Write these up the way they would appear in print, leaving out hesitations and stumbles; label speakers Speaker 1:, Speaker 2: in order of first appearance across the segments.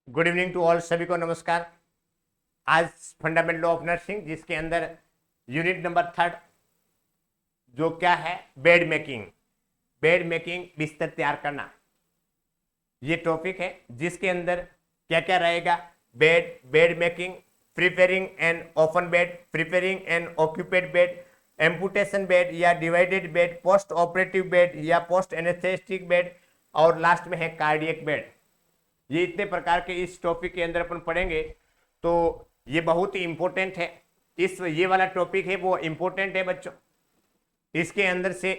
Speaker 1: Good evening to all, सभी को नमस्कार। आज फंडामेंटल ऑफ नर्सिंग जिसके अंदर यूनिट नंबर 3 जो क्या है बेड मेकिंग बिस्तर तैयार करना, ये टॉपिक है जिसके अंदर क्या क्या रहेगा। Bed making, preparing an open bed, preparing an occupied bed, amputation bed या divided bed, post operative bed या पोस्ट एनेस्थेटिक बेड, और लास्ट में है कार्डियक बेड। ये इतने प्रकार के इस टॉपिक के अंदर अपन पढ़ेंगे, तो ये बहुत ही इंपॉर्टेंट है। ये वाला टॉपिक है वो इंपॉर्टेंट है बच्चों। इसके अंदर से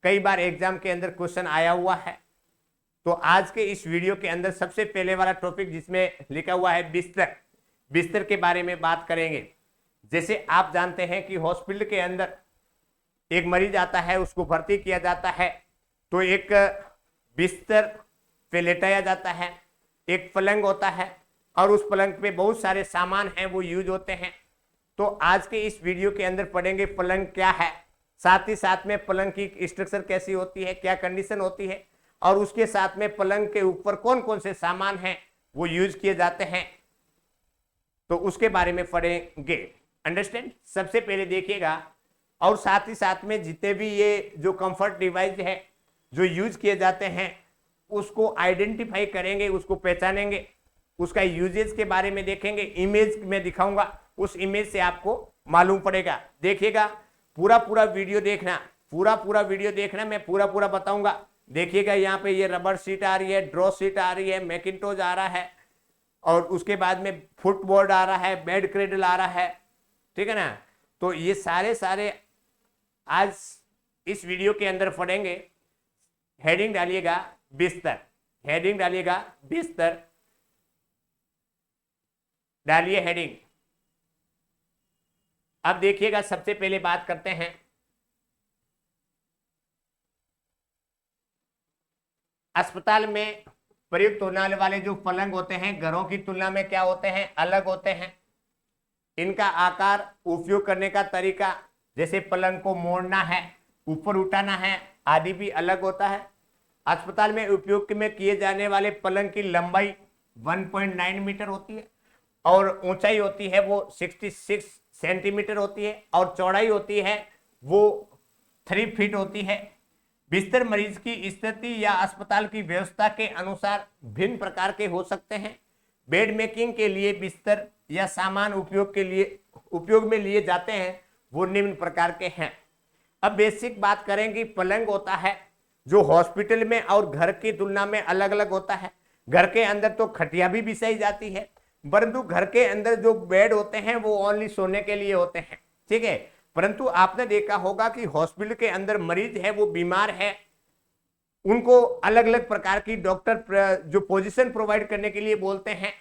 Speaker 1: कई बार एग्जाम के अंदर क्वेश्चन आया हुआ है। तो आज के इस वीडियो के अंदर सबसे पहले वाला टॉपिक जिसमें लिखा हुआ है बिस्तर के बारे में बात करेंगे। जैसे आप जानते हैं कि हॉस्पिटल के अंदर एक मरीज आता है, उसको भर्ती किया जाता है, तो एक बिस्तर पे लेटाया जाता है, एक पलंग होता है और उस पलंग पे बहुत सारे सामान हैं वो यूज होते हैं। तो आज के इस वीडियो के अंदर पढ़ेंगे पलंग क्या है, साथ ही साथ में पलंग की स्ट्रक्चर कैसी होती है, क्या कंडीशन होती है, और उसके साथ में पलंग के ऊपर कौन कौन से सामान हैं वो यूज किए जाते हैं, तो उसके बारे में पढ़ेंगे। अंडरस्टैंड। सबसे पहले देखिएगा, और साथ ही साथ में जितने भी ये जो कंफर्ट डिवाइस है जो यूज किए जाते हैं उसको आइडेंटिफाई करेंगे, उसको पहचानेंगे, उसका यूजेज के बारे में देखेंगे। इमेज में दिखाऊंगा, उस इमेज से आपको मालूम पड़ेगा। देखिएगा, पूरा वीडियो देखना, पूरा वीडियो देखना, मैं पूरा बताऊंगा। देखिएगा, यहाँ पे ये रबर सीट आ रही है, ड्रॉ सीट आ रही है, मैकिंटोज आ रहा है, और उसके बाद में फुटबोर्ड आ रहा है, बेड क्रेडल आ रहा है, ठीक है ना। तो ये सारे आज इस वीडियो के अंदर पढ़ेंगे। हेडिंग डालिएगा बिस्तर, हेडिंग डालिएगा बिस्तर, डालिए हेडिंग। अब देखिएगा, सबसे पहले बात करते हैं अस्पताल में प्रयुक्त होने वाले जो पलंग होते हैं घरों की तुलना में क्या होते हैं, अलग होते हैं। इनका आकार, उपयोग करने का तरीका, जैसे पलंग को मोड़ना है, ऊपर उठाना है, आदि भी अलग होता है। अस्पताल में उपयोग में किए जाने वाले पलंग की लंबाई 1.9 मीटर होती है और ऊंचाई होती है वो 66 सेंटीमीटर होती है, और चौड़ाई होती है वो 3 फीट होती है। बिस्तर मरीज की स्थिति या अस्पताल की व्यवस्था के अनुसार भिन्न प्रकार के हो सकते हैं। बेड मेकिंग के लिए बिस्तर या सामान उपयोग में लिए जाते हैं वो निम्न प्रकार के हैं। अब बेसिक बात करेंगे, पलंग होता है जो हॉस्पिटल में और घर की तुलना में अलग अलग होता है। घर के अंदर तो खटिया भी बिछाई जाती है, परंतु घर के अंदर जो बेड होते हैं वो ओनली सोने के लिए होते हैं, ठीक है। परंतु आपने देखा होगा कि हॉस्पिटल के अंदर मरीज है वो बीमार है, उनको अलग अलग प्रकार की डॉक्टर जो पोजीशन प्रोवाइड करने के लिए बोलते हैं।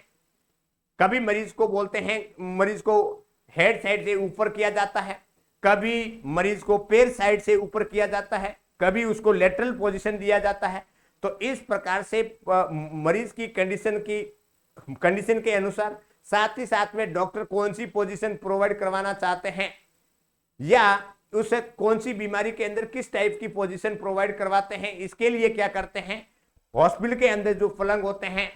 Speaker 1: कभी मरीज को बोलते हैं, मरीज को हेड साइड से ऊपर किया जाता है, कभी मरीज को पैर साइड से ऊपर किया जाता है, कभी उसको लेटरल पोजीशन दिया जाता है। तो इस प्रकार से मरीज की कंडीशन के अनुसार, साथ ही साथ में डॉक्टर कौन सी पोजीशन प्रोवाइड करवाना चाहते हैं या उसे कौन सी बीमारी के अंदर किस टाइप की पोजीशन प्रोवाइड करवाते हैं, इसके लिए क्या करते हैं, हॉस्पिटल के अंदर जो पलंग होते हैं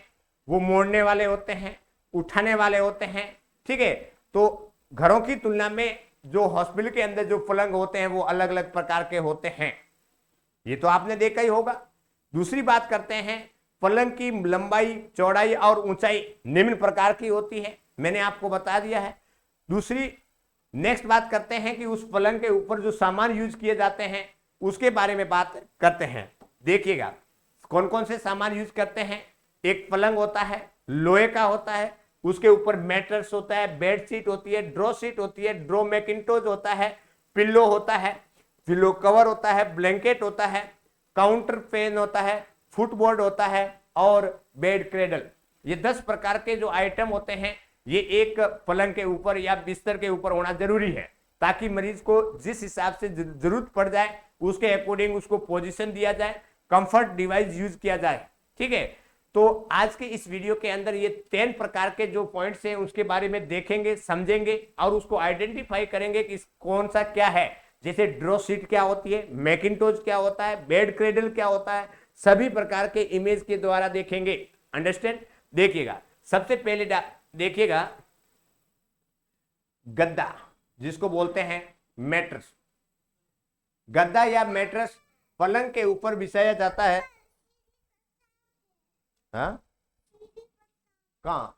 Speaker 1: वो मोड़ने वाले होते हैं, उठाने वाले होते हैं, ठीक है। तो घरों की तुलना में जो हॉस्पिटल के अंदर जो पलंग होते हैं वो अलग अलग प्रकार के होते हैं, ये तो आपने देखा ही होगा। दूसरी बात करते हैं, पलंग की लंबाई, चौड़ाई और ऊंचाई निम्न प्रकार की होती है, मैंने आपको बता दिया है। दूसरी नेक्स्ट बात करते हैं कि उस पलंग के ऊपर जो सामान यूज किए जाते हैं उसके बारे में बात करते हैं। देखिएगा कौन कौन से सामान यूज करते हैं। एक पलंग होता है, लोहे का होता है, उसके ऊपर मैट्रेस होता है, बेड शीट होती है, ड्रॉ शीट होती है, ड्रॉ मैकिंटोज होता है, पिल्लो होता है, पिल्लो कवर होता है, ब्लैंकेट होता है, काउंटर पेन होता है, फुटबोर्ड होता है और बेड क्रेडल। ये 10 प्रकार के जो आइटम होते हैं ये एक पलंग के ऊपर या बिस्तर के ऊपर होना जरूरी है, ताकि मरीज को जिस हिसाब से जरूरत पड़ जाए उसके अकॉर्डिंग उसको पोजीशन दिया जाए, कंफर्ट डिवाइस यूज किया जाए, ठीक है। तो आज के इस वीडियो के अंदर ये 10 प्रकार के जो पॉइंट्स हैं उसके बारे में देखेंगे, समझेंगे और उसको आइडेंटिफाई करेंगे कि कौन सा क्या है। जैसे ड्रॉ सीट क्या होती है, मैकिंटोज क्या होता है, बेड क्रेडल क्या होता है, सभी प्रकार के इमेज के द्वारा देखेंगे। अंडरस्टैंड। देखिएगा, सबसे पहले देखिएगा गद्दा, जिसको बोलते हैं मैट्रेस। गद्दा या मैट्रेस पलंग के ऊपर बिछाया जाता है। हाँ, कहाँ?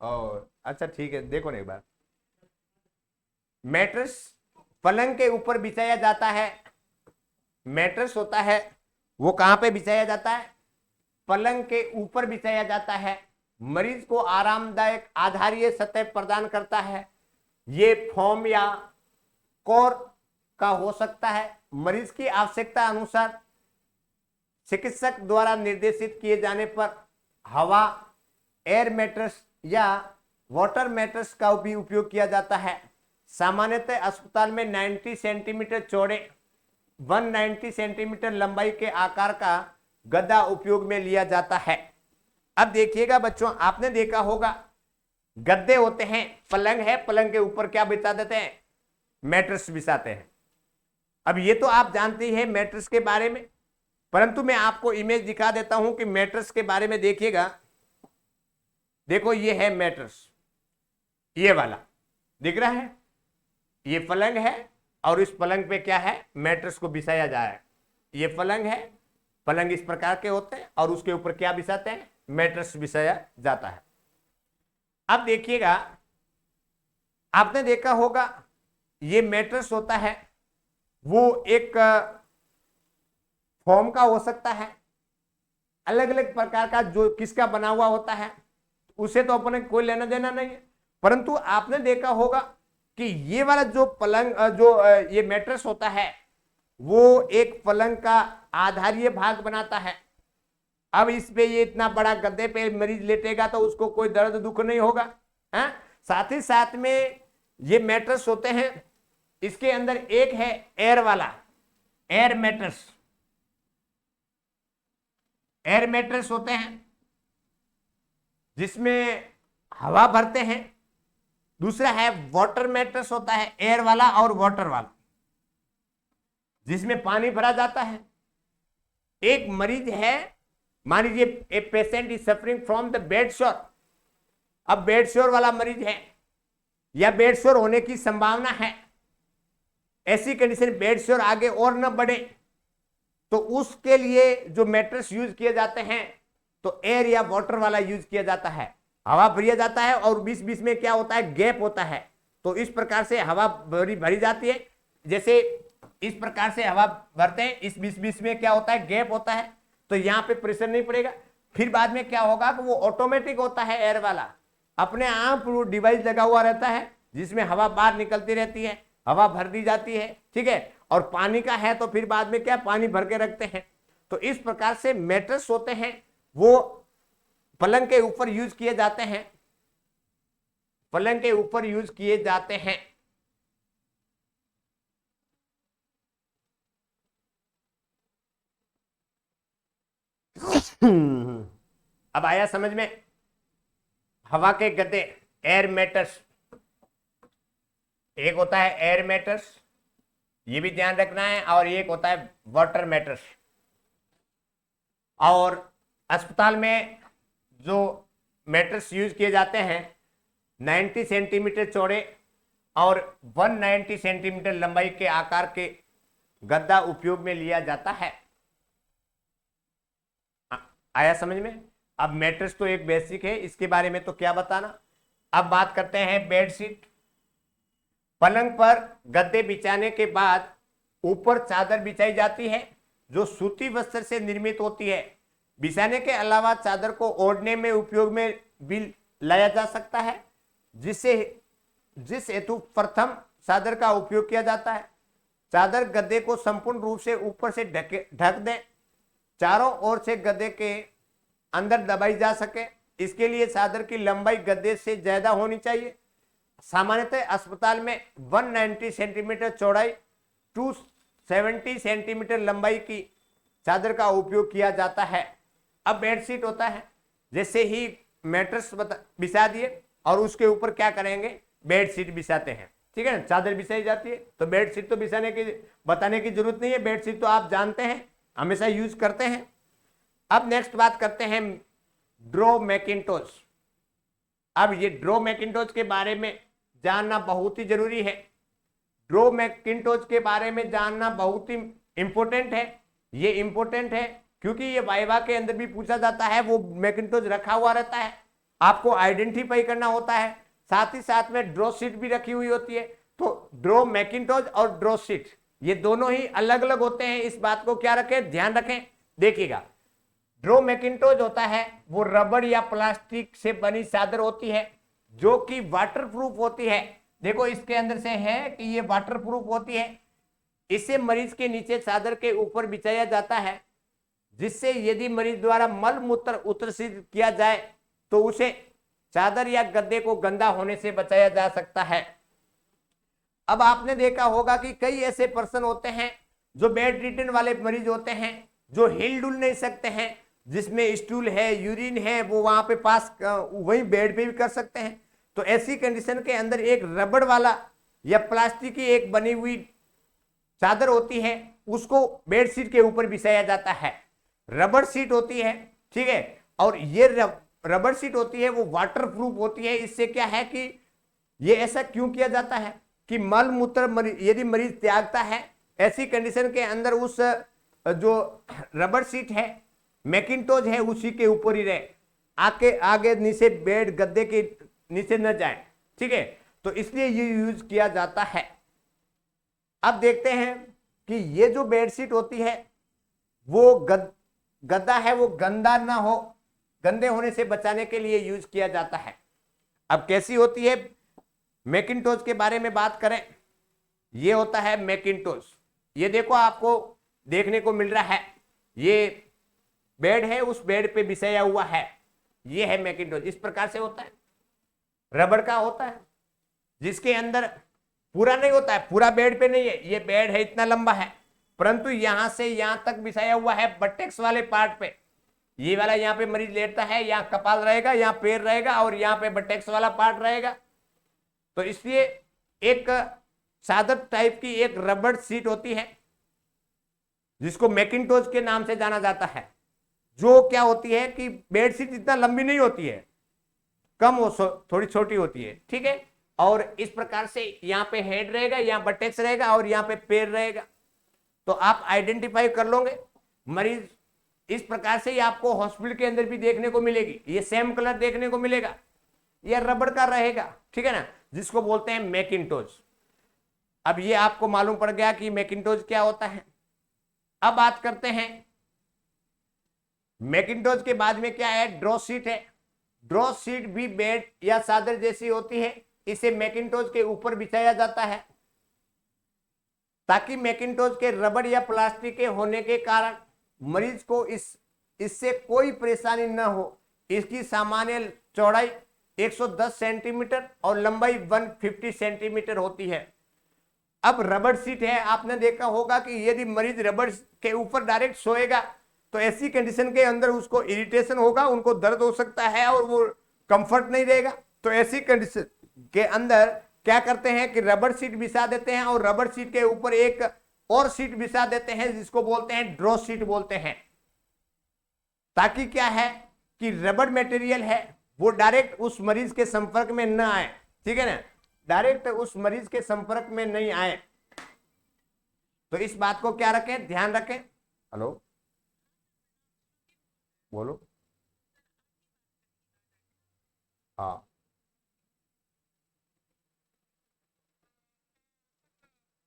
Speaker 1: और अच्छा ठीक है, देखो ना एक बार। मैट्रेस पलंग के ऊपर बिछाया जाता है। मैट्रेस होता है वो कहां पे बिछाया जाता है? पलंग के ऊपर बिछाया जाता है। मरीज को आरामदायक आधारीय सतह प्रदान करता है। ये फोम या कोर का हो सकता है। मरीज की आवश्यकता अनुसार चिकित्सक द्वारा निर्देशित किए जाने पर हवा, एयर मैट्रेस या वाटर मैट्रेस का भी उपयोग किया जाता है। सामान्यतः अस्पताल में 90 सेंटीमीटर चौड़े 190 सेंटीमीटर लंबाई के आकार का गद्दा उपयोग में लिया जाता है। अब देखिएगा बच्चों, आपने देखा होगा गद्दे होते हैं, पलंग है, पलंग के ऊपर क्या बिछा देते हैं? मैट्रेस बिछाते हैं। अब ये तो आप जानते ही हैं मैट्रेस के बारे में, परंतु मैं आपको इमेज दिखा देता हूं कि मैट्रेस के बारे में देखिएगा। देखो ये है मैट्रेस, ये वाला दिख रहा है, ये पलंग है और इस पलंग पे क्या है? मैट्रेस को बिछाया जा रहा है। ये पलंग है, पलंग इस प्रकार के होते हैं और उसके ऊपर क्या बिछाते हैं? मैट्रेस बिछाया जाता है। अब देखिएगा, आपने देखा होगा ये मैट्रेस होता है वो एक फॉर्म का हो सकता है, अलग अलग प्रकार का, जो किसका बना हुआ होता है उसे तो अपने कोई लेना देना नहीं है। परंतु आपने देखा होगा कि ये वाला जो पलंग ये मैट्रेस होता है वो एक पलंग का आधारीय भाग बनाता है। अब इस पे ये इतना बड़ा गद्दे पे मरीज लेटेगा तो उसको कोई दर्द दुख नहीं होगा, है? साथ ही साथ में ये मैट्रेस होते हैं, इसके अंदर एक है एयर वाला, एयर मैट्रेस। एयर मैट्रेस होते हैं जिसमें हवा भरते हैं। दूसरा है वाटर मैट्रेस, होता है एयर वाला और वाटर वाला, जिसमें पानी भरा जाता है। एक मरीज है, मान लीजिए a patient is suffering from the bed शोर। अब बेड शोर वाला मरीज है या बेड शोर होने की संभावना है, ऐसी कंडीशन बेड शोर आगे और न बढ़े, तो उसके लिए जो मैट्रेस यूज किए जाते हैं तो एयर या वाटर वाला यूज किया जाता है। हवा भरी जाता है और बीच बीच में क्या होता है? गैप होता है। तो इस प्रकार से हवा भरी जाती है, जैसे इस प्रकार से हवा भरते हैं, इस बीच बीच में क्या होता है? गैप होता है, तो यहाँ पे प्रेशर नहीं पड़ेगा। फिर बाद में क्या होगा कि वो ऑटोमेटिक होता है, एयर वाला अपने आप वो डिवाइस लगा हुआ रहता है जिसमें हवा बाहर निकलती रहती है, हवा भर दी जाती है, ठीक है। और पानी का है तो फिर बाद में क्या, पानी भर के रखते हैं। तो इस प्रकार से मैट्रेस होते हैं वो पलंग के ऊपर यूज किए जाते हैं, पलंग के ऊपर यूज किए जाते हैं। अब आया समझ में? हवा के गद्दे एयर मैट्रेस, एक होता है एयर मैट्रेस, ये भी ध्यान रखना है, और एक होता है वाटर मैट्रेस। और अस्पताल में जो मैट्रेस यूज किए जाते हैं 90 सेंटीमीटर चौड़े और 190 सेंटीमीटर लंबाई के आकार के गद्दा उपयोग में लिया जाता है। आया समझ में? अब मैट्रेस तो एक बेसिक है, इसके बारे में तो क्या बताना। अब बात करते हैं बेडशीट। पलंग पर गद्दे बिछाने के बाद ऊपर चादर बिछाई जाती है जो सूती वस्त्र से निर्मित होती है। बिछाने के अलावा चादर को ओढ़ने में उपयोग में भी लाया जा सकता है, जिस हेतु प्रथम चादर का उपयोग किया जाता है। चादर गद्दे को संपूर्ण रूप से ऊपर से ढक दे, चारों ओर से गद्दे के अंदर दबाई जा सके। इसके लिए चादर की लंबाई गद्दे से ज्यादा होनी चाहिए। सामान्यतः अस्पताल में 190 सेंटीमीटर चौड़ाई 270 सेंटीमीटर लंबाई की चादर का उपयोग किया जाता है। अब बेडशीट होता है, जैसे ही मैट्रेस बिछा दिए और उसके ऊपर क्या करेंगे? बेडशीट बिछाते हैं, ठीक है ना। चादर बिछाई जाती है तो बेडशीट तो बताने की जरूरत नहीं है, बेडशीट तो आप जानते हैं, हमेशा यूज करते हैं। अब नेक्स्ट बात करते हैं ड्रो मैकिन्टोश। अब ये ड्रो मैकिन्टोश के बारे में जानना बहुत ही जरूरी है। ड्रो मैकिन्टोश के बारे में जानना बहुत ही इंपॉर्टेंट है। ये इंपॉर्टेंट है क्योंकि ये वाइवा के अंदर भी पूछा जाता है। वो मैकिन्टोश रखा हुआ रहता है, आपको आइडेंटिफाई करना होता है, साथ ही साथ में ड्रॉ शीट भी रखी हुई होती है। तो ड्रो मैकिन्टोश और ड्रॉ शीट ये दोनों ही अलग अलग होते हैं, इस बात को क्या रखें, ध्यान रखें। देखिएगा, ड्रो मैकिन्टोश होता है वो रबड़ या प्लास्टिक से बनी चादर होती है जो कि वाटरप्रूफ होती है। देखो इसके अंदर से है कि ये वाटरप्रूफ होती है। इसे मरीज के नीचे चादर के ऊपर बिछाया जाता है, जिससे यदि मरीज द्वारा मल मूत्र उत्सर्जित किया जाए तो उसे चादर या गद्दे को गंदा होने से बचाया जा सकता है। अब आपने देखा होगा कि कई ऐसे पर्सन होते हैं जो बेड रिटन वाले मरीज होते हैं, जो हिल डुल नहीं सकते हैं, जिसमें स्टूल है, यूरिन है, वो वहां पे पास वही बेड पे भी कर सकते हैं। तो ऐसी कंडीशन के अंदर एक रबड़ वाला या प्लास्टिक की एक बनी हुई चादर होती है, उसको बेडशीट के ऊपर बिछाया जाता है। रबड़ सीट होती है, ठीक है। और ये रबड़ सीट होती है वो वाटरप्रूफ होती है। इससे क्या है कि ये ऐसा क्यों किया जाता है कि मल मूत्र यदि मरीज त्यागता है, ऐसी कंडीशन के अंदर उस जो रबड़ सीट है, मैकिन्टोश है, उसी के ऊपर ही रहे, आगे नीचे बेड गद्दे के नीचे न जाए, ठीक है। तो इसलिए ये यूज किया जाता है। अब देखते हैं कि ये जो बेडशीट होती है वो गद्दा है वो गंदा ना हो, गंदे होने से बचाने के लिए यूज किया जाता है। अब कैसी होती है, मैकिन्टोश के बारे में बात करें, ये होता है मैकिन्टोश। ये देखो आपको देखने को मिल रहा है, ये बेड है, उस बेड पे बिछाया हुआ है, ये है मैकिन्टोश। इस प्रकार से होता है, रबड़ का होता है, जिसके अंदर पूरा नहीं होता है, पूरा बेड पे नहीं है, ये बेड है इतना लंबा है, परंतु यहां से यहां तक बिछाया हुआ है बटेक्स वाले पार्ट पे। ये वाला यहाँ पे मरीज लेटता है, यहाँ कपाल रहेगा, यहाँ पैर रहेगा और यहाँ पे बटेक्स वाला पार्ट रहेगा। तो इसलिए एक चादर टाइप की एक रबड़ सीट होती है जिसको मैकिन्टोश के नाम से जाना जाता है, जो क्या होती है कि बेड सीट इतना लंबी नहीं होती है, कम हो, थोड़ी छोटी होती है, ठीक है। और इस प्रकार से यहाँ पे हेड रहेगा, यहाँ बटेक्स रहेगा और यहाँ पे पैर रहेगा। तो आप आइडेंटिफाई कर लोगे मरीज। इस प्रकार से ही आपको हॉस्पिटल के अंदर भी देखने को मिलेगी, ये सेम कलर देखने को मिलेगा, ये रबड़ का रहेगा, ठीक है ना, जिसको बोलते हैं मैकिन्टोश। अब ये आपको मालूम पड़ गया कि मैकिन्टोश क्या होता है। अब बात करते हैं मैकिन्टोश के बाद में क्या है, ड्रॉ शीट है। ड्रॉ शीट भी बेड या चादर जैसी होती है, इसे मैकिन्टोश के ऊपर बिछाया जाता है ताकि मैकिन्टोश के रबड़ या प्लास्टिक के होने के कारण मरीज को इससे कोई परेशानी न हो। इसकी सामान्य चौड़ाई 110 सेंटीमीटर और लंबाई 150 सेंटीमीटर होती है। अब रबड़ सीट है, आपने देखा होगा कि यदि मरीज रबड़ के ऊपर डायरेक्ट सोएगा तो ऐसी कंडीशन के अंदर उसको इरिटेशन होगा, उनको दर्द हो सकता है और वो कंफर्ट नहीं रहेगा। तो ऐसी कंडीशन के अंदर क्या करते हैं कि रबड़ सीट बिछा देते हैं और रबड़ सीट के ऊपर एक और सीट बिछा देते हैं जिसको बोलते हैं ड्रॉ सीट बोलते हैं, ताकि क्या है कि रबड़ मटेरियल है वो डायरेक्ट उस मरीज के संपर्क में न आए, ठीक है ना, डायरेक्ट उस मरीज के संपर्क में नहीं आए। तो इस बात को क्या रखें, ध्यान रखें। हेलो, बोलो। हाँ,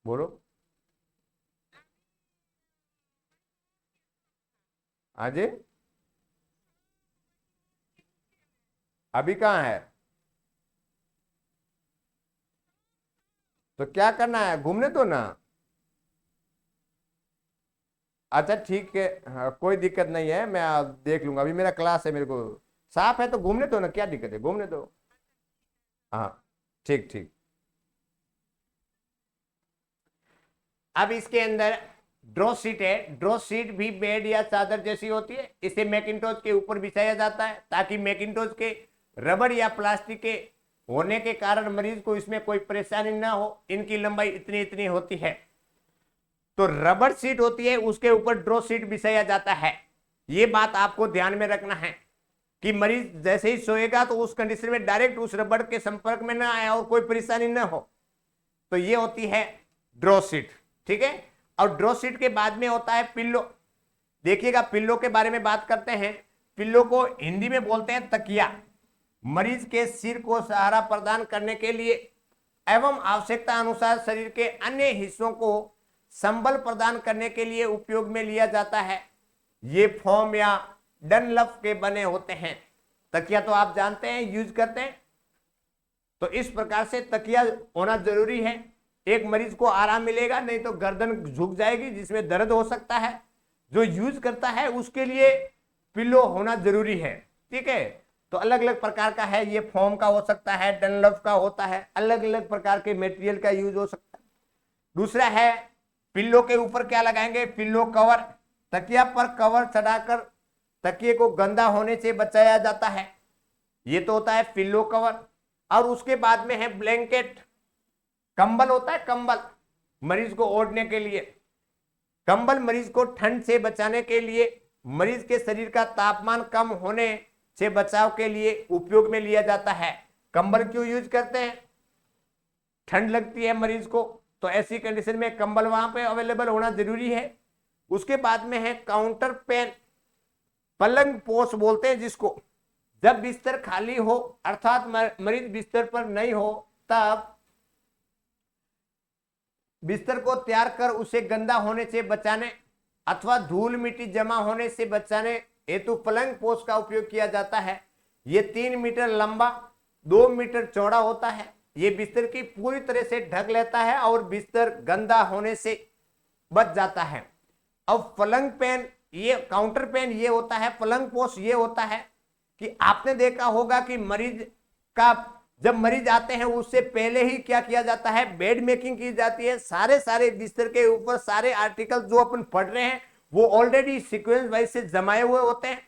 Speaker 1: बोलो। आज अभी कहाँ है, तो क्या करना है, घूमने दो ना। अच्छा ठीक है, हाँ, कोई दिक्कत नहीं है, मैं देख लूंगा, अभी मेरा क्लास है, मेरे को साफ है तो घूमने दो ना, क्या दिक्कत है, घूमने दो। हाँ, ठीक ठीक। अब इसके अंदर ड्रॉ सीट है। ड्रॉ सीट भी बेड या चादर जैसी होती है, इसे मैकिन्टोश के ऊपर बिछाया जाता है ताकि मैकिन्टोश के रबड़ या प्लास्टिक के होने के कारण मरीज को इसमें कोई परेशानी ना हो। इनकी लंबाई इतनी इतनी होती है। तो रबड़ सीट होती है, उसके ऊपर ड्रॉ सीट बिछाया जाता है। ये बात आपको ध्यान में रखना है, कि मरीज जैसे ही सोएगा तो उस कंडीशन में डायरेक्ट उस रबड़ के संपर्क में ना आए और कोई परेशानी ना हो, तो ये होती है ड्रॉ सीट। ठीक है, और ड्रॉ सीट के बाद में होता है पिल्लो। देखिएगा, पिल्लो के बारे में बात करते हैं। पिल्लो को हिंदी में बोलते हैं तकिया। मरीज के सिर को सहारा प्रदान करने के लिए एवं आवश्यकता अनुसार शरीर के अन्य हिस्सों को संबल प्रदान करने के लिए उपयोग में लिया जाता है। ये फोम या डनलप के बने होते हैं। तकिया तो आप जानते हैं, यूज करते हैं। तो इस प्रकार से तकिया होना जरूरी है। एक मरीज को आराम मिलेगा, नहीं तो गर्दन झुक जाएगी जिसमें दर्द हो सकता है। जो यूज करता है उसके लिए पिल्लो होना जरूरी है। ठीक है, तो अलग अलग प्रकार का है, ये फोम का हो सकता है, डनलप का होता है, अलग अलग प्रकार के मटेरियल का यूज हो सकता है। दूसरा है पिल्लो के ऊपर क्या लगाएंगे, पिल्लो कवर। तकिया पर कवर चढ़ाकर तकिए को गंदा होने से बचाया जाता है। ये तो होता है पिल्लो कवर। और उसके बाद में है ब्लैंकेट। कंबल होता है, कंबल मरीज को ओढ़ने के लिए। कंबल मरीज को ठंड से बचाने के लिए, मरीज के शरीर का तापमान कम होने से बचाव के लिए उपयोग में लिया जाता है। कंबल क्यों यूज करते हैं, ठंड लगती है मरीज को, तो ऐसी कंडीशन में कंबल वहां पे अवेलेबल होना जरूरी है। उसके बाद में है काउंटर पेन, पलंग पोष बोलते हैं जिसको। जब बिस्तर खाली हो अर्थात मरीज बिस्तर पर नहीं हो, तब बिस्तर को तैयार कर उसे गंदा होने से बचाने अथवा धूल मिट्टी जमा होने से बचाने हेतु पलंग पोष का उपयोग किया जाता है। ये 3 मीटर लंबा 2 मीटर चौड़ा होता है। ये बिस्तर की पूरी तरह से ढक लेता है और बिस्तर गंदा होने से बच जाता है। अब पलंग पेन, ये काउंटर पेन ये होता है। पलंग पोष ये होता है कि आपने देखा होगा कि मरीज का जब मरीज आते हैं उससे पहले ही क्या किया जाता है, बेड मेकिंग की जाती है। सारे बिस्तर के ऊपर सारे आर्टिकल जो अपन पढ़ रहे हैं वो ऑलरेडी सीक्वेंस वाइज से जमाए हुए होते हैं।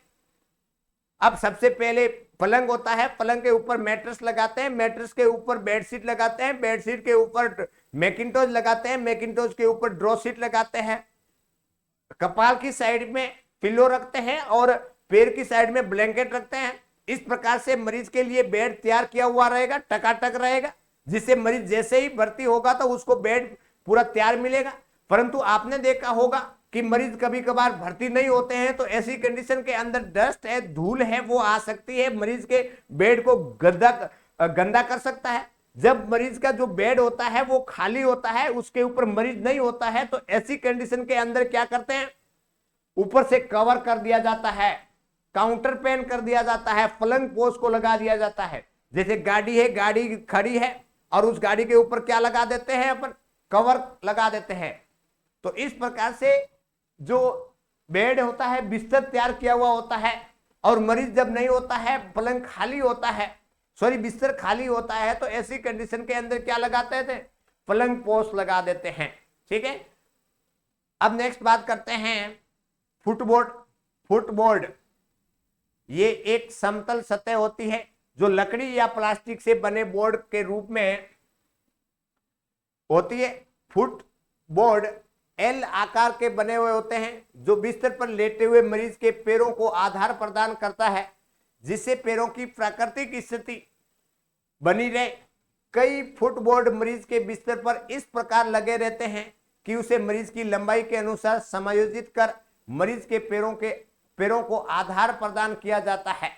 Speaker 1: अब सबसे पहले पलंग होता है, पलंग के ऊपर मैट्रेस लगाते हैं, मैट्रेस के ऊपर बेडशीट लगाते हैं, बेडशीट के ऊपर मैकिंटोज लगाते हैं, मैकिंटोज के ऊपर ड्रॉ शीट लगाते हैं, कपाल की साइड में पिल्लो रखते हैं और पैर की साइड में ब्लैंकेट रखते हैं। इस प्रकार से मरीज के लिए बेड तैयार किया हुआ रहेगा, टकाटक रहेगा, जिससे मरीज जैसे ही भर्ती होगा तो उसको बेड पूरा तैयार मिलेगा। परंतु आपने देखा होगा कि मरीज कभी कभार भर्ती नहीं होते हैं, तो ऐसी कंडीशन के अंदर डस्ट है, धूल है, वो आ सकती है, मरीज के बेड को गंदा कर सकता है। जब मरीज का जो बेड होता है वो खाली होता है, उसके ऊपर मरीज नहीं होता है, तो ऐसी कंडीशन के अंदर क्या करते हैं, ऊपर से कवर कर दिया जाता है, काउंटर पेन कर दिया जाता है, पलंग पोष को लगा दिया जाता है। जैसे गाड़ी है, गाड़ी खड़ी है और उस गाड़ी के ऊपर क्या लगा देते हैं अपन, कवर लगा देते हैं। तो इस प्रकार से जो बेड होता है, बिस्तर तैयार किया हुआ होता है, और मरीज जब नहीं होता है, पलंग खाली होता है, सॉरी बिस्तर खाली होता है, तो ऐसी कंडीशन के अंदर क्या लगाते थे, पलंग पोष लगा देते हैं। ठीक है, अब नेक्स्ट बात करते हैं फुटबोर्ड। फुटबोर्ड ये एक समतल सतह होती है जो लकड़ी या प्लास्टिक से बने बोर्ड के रूप में होती है। फुटबोर्ड एल आकार के बने हुए होते हैं जो बिस्तर पर लेटे हुए मरीज के पैरों को आधार प्रदान करता है, जिससे पैरों की प्राकृतिक स्थिति बनी रहे। कई फुटबोर्ड मरीज के बिस्तर पर इस प्रकार लगे रहते हैं कि उसे मरीज की लंबाई के अनुसार समायोजित कर मरीज के पैरों को आधार प्रदान किया जाता है।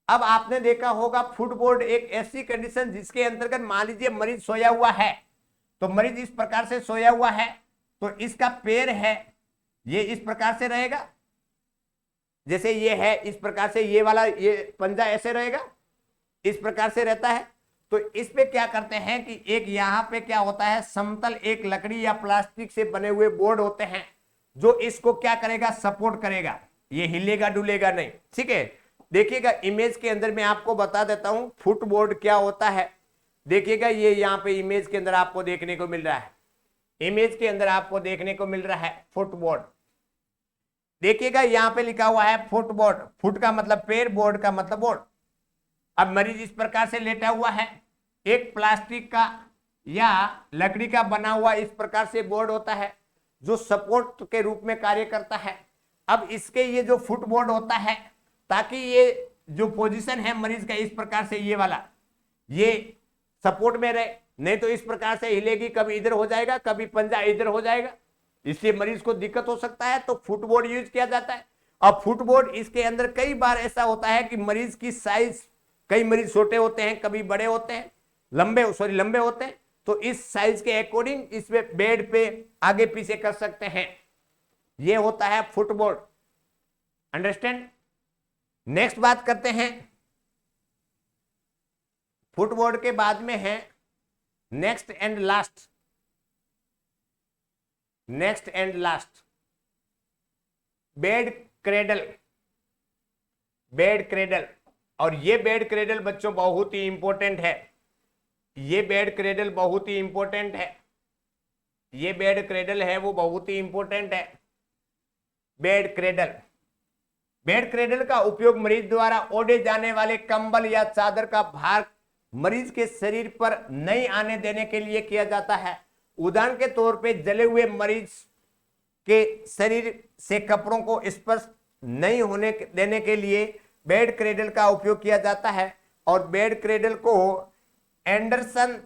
Speaker 1: अब आपने देखा होगा फुटबोर्ड एक ऐसी कंडीशन जिसके अंतर्गत मान लीजिए मरीज सोया हुआ है, तो मरीज इस प्रकार से सोया हुआ है, तो इसका पैर है ये इस प्रकार से रहेगा, जैसे ये है इस प्रकार से, ये वाला ये पंजा ऐसे रहेगा, इस प्रकार से रहता है। तो इस पे क्या करते हैं कि एक यहाँ पे क्या होता है, समतल एक लकड़ी या प्लास्टिक से बने हुए बोर्ड होते हैं जो इसको क्या करेगा, सपोर्ट करेगा, ये हिलेगा डुलेगा नहीं। ठीक है, देखिएगा इमेज के अंदर मैं आपको बता देता हूं फुटबोर्ड क्या होता है। देखिएगा ये यहाँ पे इमेज के अंदर आपको देखने को मिल रहा है, इमेज के अंदर आपको देखने को मिल रहा है फुटबोर्ड। देखिएगा यहाँ पे लिखा हुआ है फुटबोर्ड, फुट का मतलब पैर, बोर्ड का मतलब बोर्ड। अब मरीज इस प्रकार से लेटा हुआ है, एक प्लास्टिक का या लकड़ी का बना हुआ इस प्रकार से बोर्ड होता है जो सपोर्ट के रूप में कार्य करता है। अब इसके ये जो फुटबोर्ड होता है, ताकि ये जो पोजीशन है मरीज का इस प्रकार से ये वाला, ये सपोर्ट में रहे, नहीं तो इस प्रकार से हिलेगी, कभी इधर हो जाएगा, कभी पंजा इधर हो जाएगा, इसलिए मरीज को दिक्कत हो सकता है। तो फुटबोर्ड यूज किया जाता है। अब फुटबोर्ड इसके अंदर कई बार ऐसा होता है कि मरीज की साइज, कई मरीज छोटे होते हैं, कभी बड़े होते हैं, लंबे होते हैं, तो इस साइज के अकॉर्डिंग इसमें बेड पे आगे पीछे कर सकते हैं। ये होता है फुटबोर्ड। अंडरस्टैंड। नेक्स्ट बात करते हैं, फुटबोर्ड के बाद में है next and last bed cradle. और ये बेड क्रेडल बच्चों बहुत ही इंपॉर्टेंट है। ये बेड क्रेडल बहुत ही इंपॉर्टेंट है। ये बेड क्रेडल है वो बहुत ही इंपॉर्टेंट है। बेड क्रेडल का उपयोग मरीज द्वारा ओढ़े जाने वाले कंबल या चादर का भार मरीज के शरीर पर नहीं आने देने के लिए किया जाता है। उदाहरण के तौर पे जले हुए मरीज के शरीर से कपड़ों को स्पर्श नहीं होने देने के लिए बेड क्रेडल का उपयोग किया जाता है। और बेड क्रेडल को एंडरसन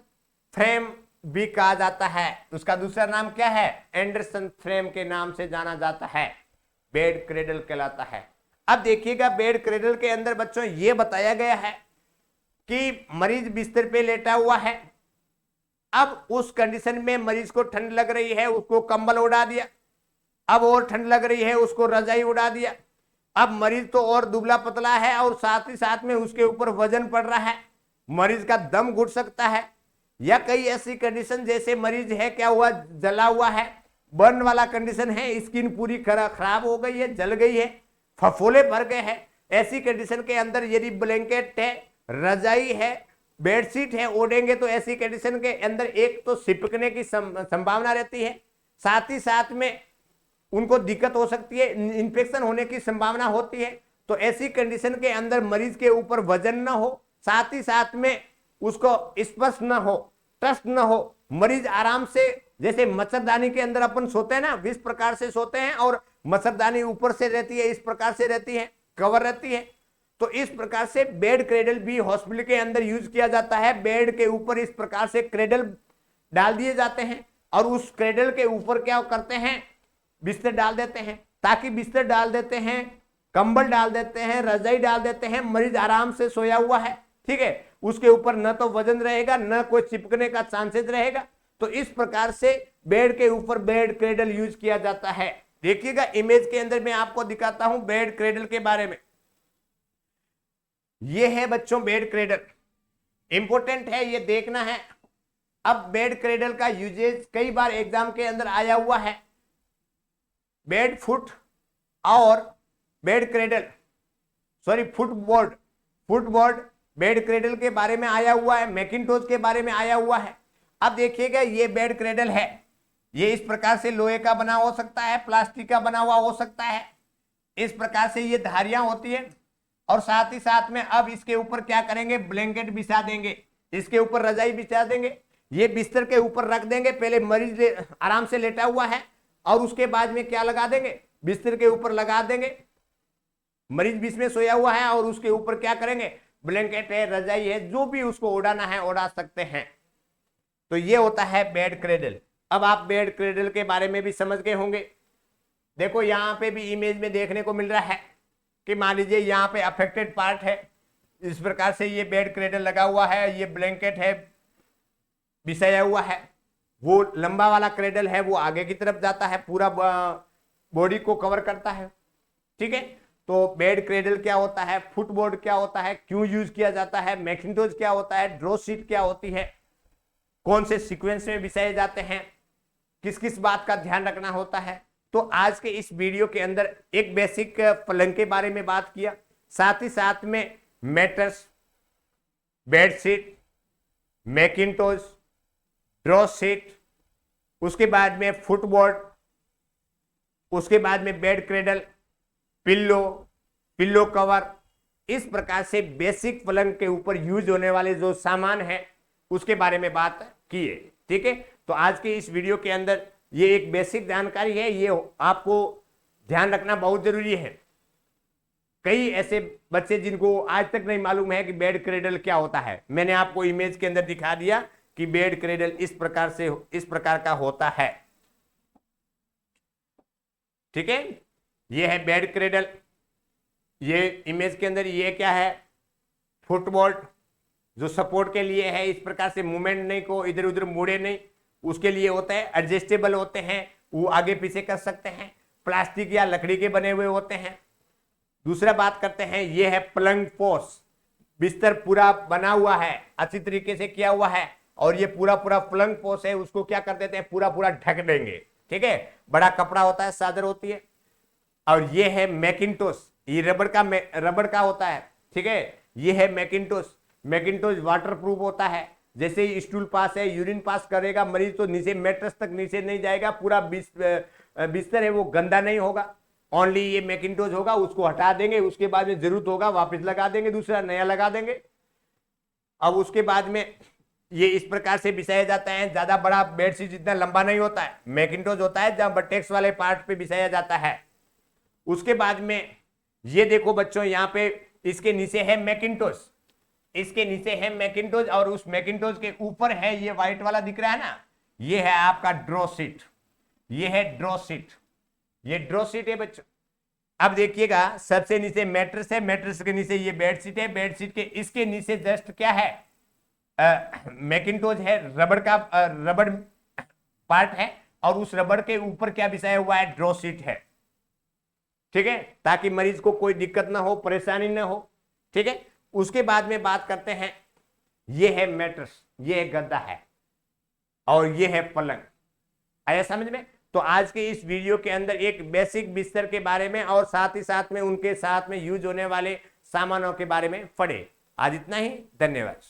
Speaker 1: फ्रेम भी कहा जाता है। उसका दूसरा नाम क्या है? एंडरसन फ्रेम के नाम से जाना जाता है, बेड क्रेडल कहलाता है। अब देखिएगा बेड क्रेडल के अंदर बच्चों ये बताया गया है कि मरीज बिस्तर पे लेटा हुआ है। अब उस कंडीशन में मरीज को ठंड लग रही है, उसको कंबल उड़ा दिया। अब और ठंड लग रही है, उसको रजाई उड़ा दिया। अब मरीज तो और दुबला पतला है और साथ ही साथ में उसके ऊपर वजन पड़ रहा है, मरीज का दम घुट सकता है। या कई ऐसी कंडीशन जैसे मरीज है क्या हुआ, जला हुआ है, बर्न वाला कंडीशन है, स्किन पूरी खराब हो गई है, जल गई है, फफोले भर गए हैं। ऐसी कंडीशन के अंदर यदि ब्लैंकेट है, रजाई है, बेडशीट है ओढ़ेंगे तो ऐसी कंडीशन के अंदर एक तो सिपकने की संभावना रहती है, साथ ही साथ में उनको दिक्कत हो सकती है, इन्फेक्शन होने की संभावना होती है। तो ऐसी कंडीशन के अंदर मरीज के ऊपर वजन ना हो, साथ ही साथ में उसको स्पर्श ना हो, टच ना हो, मरीज आराम से, जैसे मच्छरदानी के अंदर अपन सोते हैं ना, इस प्रकार से सोते हैं और मच्छरदानी ऊपर से रहती है, इस प्रकार से रहती है, कवर रहती है। तो इस प्रकार से बेड क्रेडल भी हॉस्पिटल के अंदर यूज किया जाता है। बेड के ऊपर इस प्रकार से क्रेडल डाल दिए जाते हैं और उस क्रेडल के ऊपर क्या करते हैं, बिस्तर डाल देते हैं, ताकि बिस्तर डाल देते हैं, कंबल डाल देते हैं, रजाई डाल देते हैं, मरीज आराम से सोया हुआ है, ठीक है, उसके ऊपर न तो वजन रहेगा, न कोई चिपकने का चांसेस रहेगा। तो इस प्रकार से बेड के ऊपर बेड क्रेडल यूज किया जाता है। देखिएगा इमेज के अंदर मैं आपको दिखाता हूं बेड क्रेडल के बारे में। यह है बच्चों बेड क्रेडल, इंपॉर्टेंट है, ये देखना है। अब बेड क्रेडल का यूजेज कई बार एग्जाम के अंदर आया हुआ है। बेड फुट और bed cradle, sorry footboard bed cradle के बारे में आया हुआ है, मैकिन्टोश के बारे में आया हुआ है। अब देखिएगा ये बेड क्रेडल है, ये इस प्रकार से लोहे का बना हो सकता है, प्लास्टिक का बना हुआ हो सकता है, इस प्रकार से ये धारियां होती है। और साथ ही साथ में अब इसके ऊपर क्या करेंगे, ब्लैंकेट बिछा देंगे, इसके ऊपर रजाई बिछा देंगे, ये बिस्तर के ऊपर रख देंगे। पहले मरीज आराम से लेटा हुआ है और उसके बाद में क्या लगा देंगे, बिस्तर के ऊपर लगा देंगे, मरीज बीच में सोया हुआ है और उसके ऊपर क्या करेंगे, ब्लैंकेट है, रजाई है, जो भी उसको उड़ाना है उड़ा सकते हैं। तो ये होता है बेड क्रेडल। अब आप बेड क्रेडल के बारे में भी समझ गए होंगे। देखो यहाँ पे भी इमेज में देखने को मिल रहा है कि मान लीजिए यहाँ पे अफेक्टेड पार्ट है, इस प्रकार से ये बेड क्रेडल लगा हुआ है, ये ब्लैंकेट है बिछाया हुआ है, वो लंबा वाला क्रेडल है वो आगे की तरफ जाता है, पूरा बॉडी को कवर करता है, ठीक है। तो बेड क्रेडल क्या होता है, फुटबोर्ड क्या होता है, क्यों यूज किया जाता है, मैकिन्टोश क्या होता है, ड्रॉ शीट क्या होती है, कौन से सीक्वेंस में बिछाए जाते हैं, किस किस बात का ध्यान रखना होता है। तो आज के इस वीडियो के अंदर एक बेसिक पलंग के बारे में बात किया, साथ ही साथ में mattress, bedsheet, Macintosh, draw sheet, उसके बाद में फुटबोर्ड, उसके बाद में बेड क्रेडल, पिल्लो कवर, इस प्रकार से बेसिक पलंग के ऊपर यूज होने वाले जो सामान है उसके बारे में बात की है, ठीक है। तो आज के इस वीडियो के अंदर ये एक बेसिक जानकारी है, ये आपको ध्यान रखना बहुत जरूरी है। कई ऐसे बच्चे जिनको आज तक नहीं मालूम है कि बेड क्रेडल क्या होता है। मैंने आपको इमेज के अंदर दिखा दिया कि बेड क्रेडल इस प्रकार का होता है। ठीक है, ये है बेड क्रेडल। ये इमेज के अंदर ये क्या है, फुटबॉल जो सपोर्ट के लिए है, इस प्रकार से मूवमेंट नहीं को इधर उधर मुड़े नहीं, उसके लिए होता है। एडजस्टेबल होते हैं, वो आगे पीछे कर सकते हैं, प्लास्टिक या लकड़ी के बने हुए होते हैं। दूसरा बात करते हैं, ये है पलंग पोस्ट। बिस्तर पूरा बना हुआ है, अच्छी तरीके से किया हुआ है, और ये पूरा पलंग पोस्ट है, उसको क्या कर देते हैं, पूरा ढक देंगे। ठीक है, बड़ा कपड़ा होता है, चादर होती है। और ये है मैकिंटोश, ये रबड़ का होता है। ठीक है, ये है मैकिंटोश। मैकिंटोश वाटर प्रूफ होता है। जैसे ही स्टूल पास है, यूरिन पास करेगा मरीज तो नीचे मैट्रेस तक नीचे नहीं जाएगा, पूरा बिस्तर है वो गंदा नहीं होगा। ओनली ये मैकिंटोश होगा, उसको हटा देंगे, उसके बाद में जरूरत होगा वापस लगा देंगे, दूसरा नया लगा देंगे। अब उसके बाद में ये इस प्रकार से बिछाया जाता है। ज्यादा बड़ा बेडशीट जितना लंबा नहीं होता है, मैकिंटोश होता है जहां बटेक्स वाले पार्ट पे बिछाया जाता है। उसके बाद में ये देखो बच्चों, यहाँ पे इसके नीचे है मैकिंटोश, इसके नीचे है मैकिंटोश, और उस मैकिंटोश के ऊपर है ये व्हाइट वाला दिख रहा है ना, ये है आपका ड्रॉ सीट। ये है ड्रॉ सीट, ये ड्रॉ सीट है बच्चों। अब देखिएगा, सबसे नीचे मैट्रेस है, मैट्रेस के नीचे ये बेडशीट है, बेडशीट के इसके नीचे जस्ट क्या है, मैकिंटोश है, रबड़ पार्ट है, और उस रबड़ के ऊपर क्या बिछाया हुआ है, ड्रॉ सीट है। ठीक है, ताकि मरीज को कोई दिक्कत ना हो, परेशानी ना हो। ठीक है, उसके बाद में बात करते हैं, ये है मैट्रेस, ये है गद्दा है, और ये है पलंग। आया समझ में? तो आज के इस वीडियो के अंदर एक बेसिक बिस्तर के बारे में और साथ ही साथ में उनके साथ में यूज होने वाले सामानों के बारे में पढ़े। आज इतना ही, धन्यवाद।